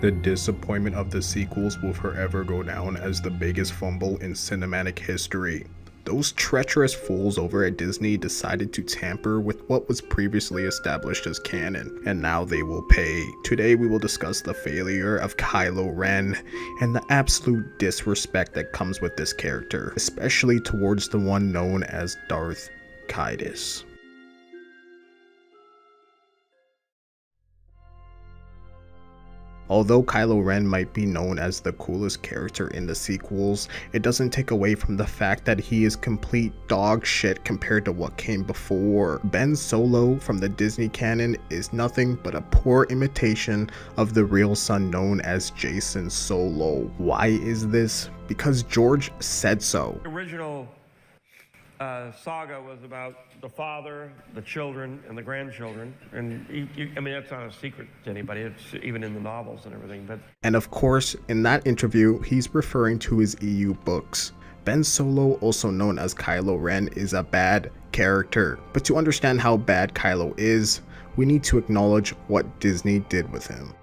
The disappointment of the sequels will forever go down as the biggest fumble in cinematic history. Those treacherous fools over at Disney decided to tamper with what was previously established as canon, and now they will pay. Today we will discuss the failure of Kylo Ren and the absolute disrespect that comes with this character, especially towards the one known as Darth Caedus. Although Kylo Ren might be known as the coolest character in the sequels, it doesn't take away from the fact that he is complete dog shit compared to what came before. Ben Solo from the Disney canon is nothing but a poor imitation of the real son known as Jacen Solo. Why is this? Because George said so. The original saga was about the father, the children, and the grandchildren, and I mean that's not a secret to anybody. It's even in the novels and everything. And of course, in that interview, he's referring to his EU books. Ben Solo, also known as Kylo Ren, is a bad character. But to understand how bad Kylo is, we need to acknowledge what Disney did with him.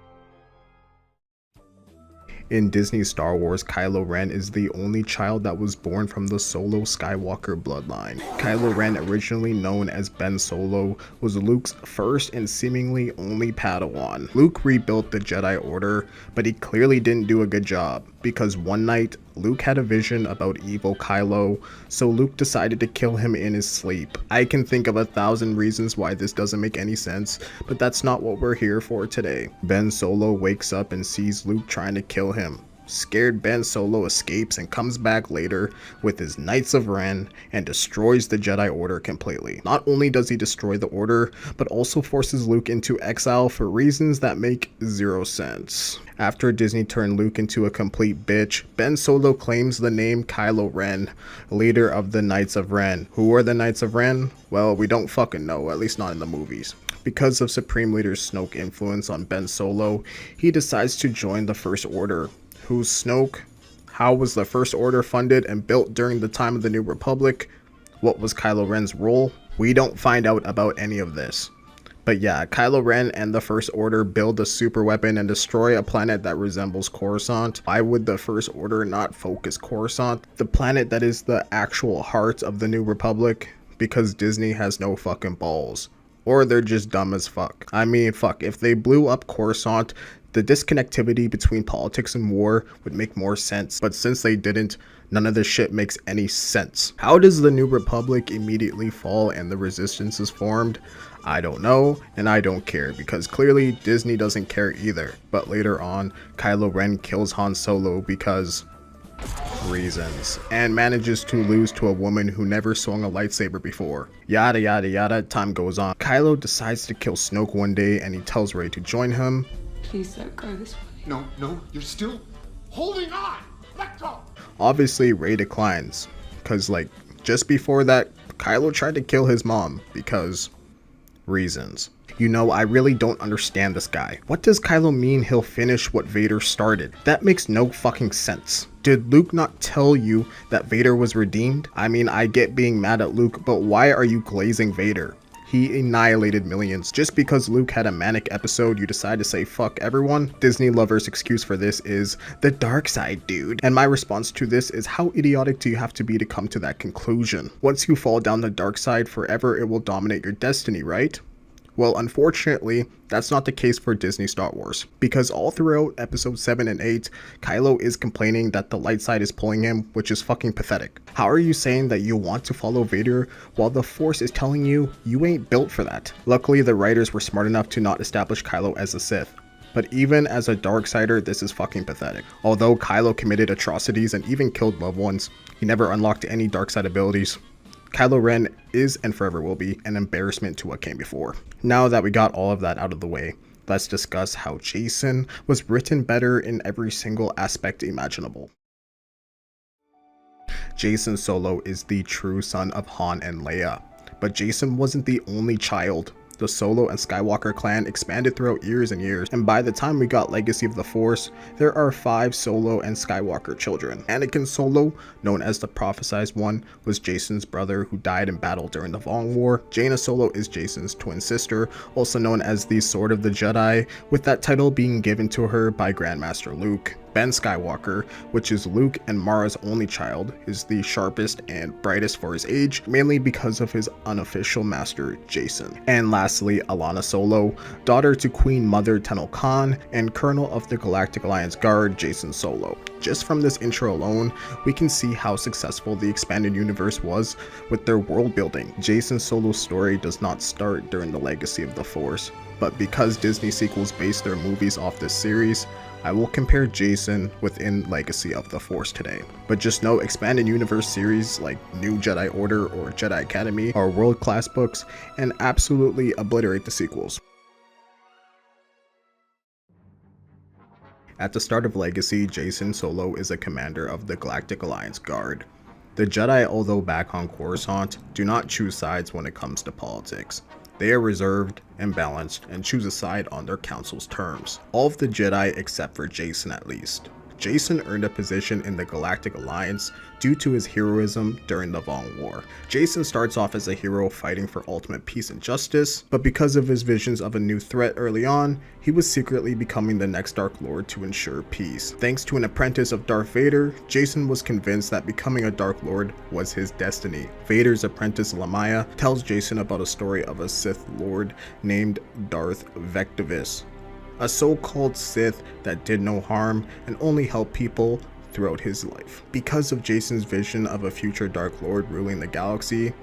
In Disney's Star Wars, Kylo Ren is the only child that was born from the Solo Skywalker bloodline. Kylo Ren, originally known as Ben Solo, was Luke's first and seemingly only Padawan. Luke rebuilt the Jedi Order, but he clearly didn't do a good job, because one night, Luke had a vision about evil Kylo, so Luke decided to kill him in his sleep. I can think of 1,000 reasons why this doesn't make any sense, but that's not what we're here for today. Ben Solo wakes up and sees Luke trying to kill him. Scared, Ben Solo escapes and comes back later with his Knights of Ren and destroys the Jedi Order completely. Not only does he destroy the Order, but also forces Luke into exile for reasons that make zero sense. After Disney turned Luke into a complete bitch, Ben Solo claims the name Kylo Ren, leader of the Knights of Ren. Who are the Knights of Ren? Well, we don't fucking know, at least not in the movies. Because of Supreme Leader Snoke's influence on Ben Solo, he decides to join the First Order. Who's Snoke? How was the First Order funded and built during the time of the New Republic? What was Kylo Ren's role? We don't find out about any of this. But yeah, Kylo Ren and the First Order build a super weapon and destroy a planet that resembles Coruscant. Why would the First Order not focus Coruscant, the planet that is the actual heart of the New Republic? Because Disney has no fucking balls. Or they're just dumb as fuck. I mean, fuck, if they blew up Coruscant, the disconnectivity between politics and war would make more sense, but since they didn't, none of this shit makes any sense. How does the New Republic immediately fall and the Resistance is formed? I don't know, and I don't care, because clearly Disney doesn't care either. But later on, Kylo Ren kills Han Solo because reasons, and manages to lose to a woman who never swung a lightsaber before. Yada yada yada, time goes on. Kylo decides to kill Snoke one day and he tells Rey to join him. Please don't go this way. No, you're still holding on. Let go. Obviously, Rey declines, because like just before that, Kylo tried to kill his mom because reasons. You know, I really don't understand this guy. What does Kylo mean he'll finish what Vader started? That makes no fucking sense. Did Luke not tell you that Vader was redeemed? I mean, I get being mad at Luke, but why are you glazing Vader? He annihilated millions. Just because Luke had a manic episode, you decide to say fuck everyone? Disney lovers' excuse for this is the dark side, dude. And my response to this is, how idiotic do you have to be to come to that conclusion? Once you fall down the dark side forever, it will dominate your destiny, right? Well, unfortunately, that's not the case for Disney Star Wars, because all throughout episode 7 and 8, Kylo is complaining that the light side is pulling him, which is fucking pathetic. How are you saying that you want to follow Vader while the Force is telling you you ain't built for that? Luckily, the writers were smart enough to not establish Kylo as a Sith. But even as a Darksider, this is fucking pathetic. Although Kylo committed atrocities and even killed loved ones, he never unlocked any dark side abilities. Kylo Ren is and forever will be an embarrassment to what came before. Now that we got all of that out of the way, let's discuss how Jacen was written better in every single aspect imaginable. Jacen Solo is the true son of Han and Leia, but Jacen wasn't the only child. The Solo and Skywalker clan expanded throughout years and years, and by the time we got Legacy of the Force, there are 5 Solo and Skywalker children. Anakin Solo, known as the Prophesized One, was Jacen's brother who died in battle during the Vong War. Jaina Solo is Jacen's twin sister, also known as the Sword of the Jedi, with that title being given to her by Grandmaster Luke. Ben Skywalker, which is Luke and Mara's only child, is the sharpest and brightest for his age, mainly because of his unofficial master, Jacen. And lastly, Alana Solo, daughter to Queen Mother Tenel Khan and Colonel of the Galactic Alliance Guard, Jacen Solo. Just from this intro alone, we can see how successful the expanded universe was with their world building. Jacen Solo's story does not start during the Legacy of the Force, but because Disney sequels base their movies off this series, I will compare Jacen within Legacy of the Force today. But just know expanded universe series like New Jedi Order or Jedi Academy are world-class books and absolutely obliterate the sequels. At the start of Legacy, Jacen Solo is a commander of the Galactic Alliance Guard. The Jedi, although back on Coruscant, do not choose sides when it comes to politics. They are reserved and balanced and choose a side on their council's terms. All of the Jedi except for Jacen at least. Jacen earned a position in the Galactic Alliance due to his heroism during the Vong War. Jacen starts off as a hero fighting for ultimate peace and justice, but because of his visions of a new threat early on, he was secretly becoming the next Dark Lord to ensure peace. Thanks to an apprentice of Darth Vader, Jacen was convinced that becoming a Dark Lord was his destiny. Vader's apprentice Lamaya tells Jacen about a story of a Sith Lord named Darth Vectivus, a so-called Sith that did no harm and only helped people throughout his life. Because of Jacen's vision of a future Dark Lord ruling the galaxy,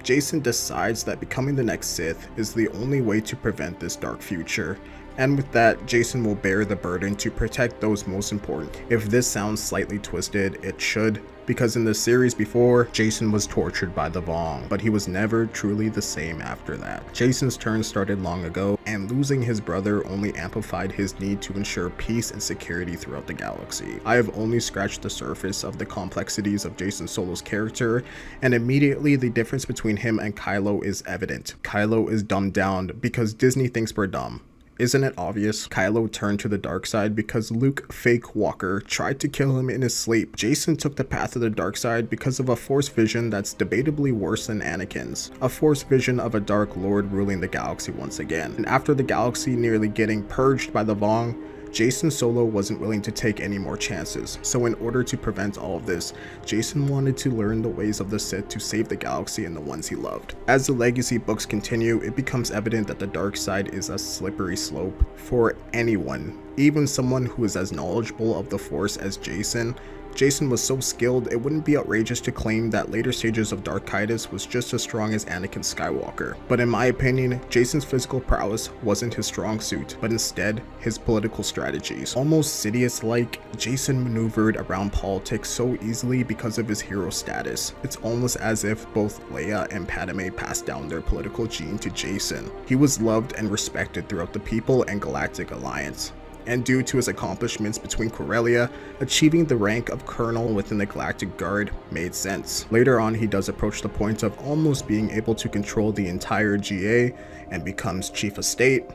Jacen decides that becoming the next Sith is the only way to prevent this dark future. And with that, Jacen will bear the burden to protect those most important. If this sounds slightly twisted, it should, because in the series before, Jacen was tortured by the Vong, but he was never truly the same after that. Jacen's turn started long ago, and losing his brother only amplified his need to ensure peace and security throughout the galaxy. I have only scratched the surface of the complexities of Jacen Solo's character, and immediately the difference between him and Kylo is evident. Kylo is dumbed down because Disney thinks we're dumb. Isn't it obvious? Kylo turned to the dark side because Luke Fake Walker tried to kill him in his sleep. Jacen took the path of the dark side because of a Force vision that's debatably worse than Anakin's. A Force vision of a Dark Lord ruling the galaxy once again. And after the galaxy nearly getting purged by the Vong, Jacen Solo wasn't willing to take any more chances. So in order to prevent all of this, Jacen wanted to learn the ways of the Sith to save the galaxy and the ones he loved. As the Legacy books continue, it becomes evident that the dark side is a slippery slope for anyone, even someone who is as knowledgeable of the Force as Jacen. Jacen was so skilled, it wouldn't be outrageous to claim that later stages of Darth Caedus was just as strong as Anakin Skywalker. But in my opinion, Jacen's physical prowess wasn't his strong suit, but instead his political strategies. Almost Sidious-like, Jacen maneuvered around politics so easily because of his hero status. It's almost as if both Leia and Padme passed down their political gene to Jacen. He was loved and respected throughout the people and Galactic Alliance. And due to his accomplishments between Corellia, achieving the rank of Colonel within the Galactic Guard made sense. Later on, he does approach the point of almost being able to control the entire GA and becomes Chief of State,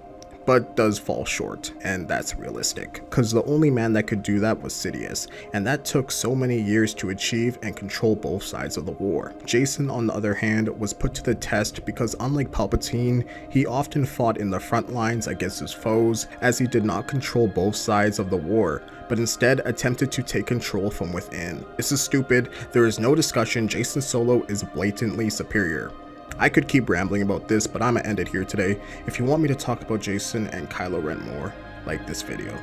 but does fall short, and that's realistic. Because the only man that could do that was Sidious, and that took so many years to achieve and control both sides of the war. Jacen, on the other hand, was put to the test because unlike Palpatine, he often fought in the front lines against his foes, as he did not control both sides of the war, but instead attempted to take control from within. This is stupid. There is no discussion. Jacen Solo is blatantly superior. I could keep rambling about this, but I'm gonna end it here today. If you want me to talk about Jacen and Kylo Ren more, like this video.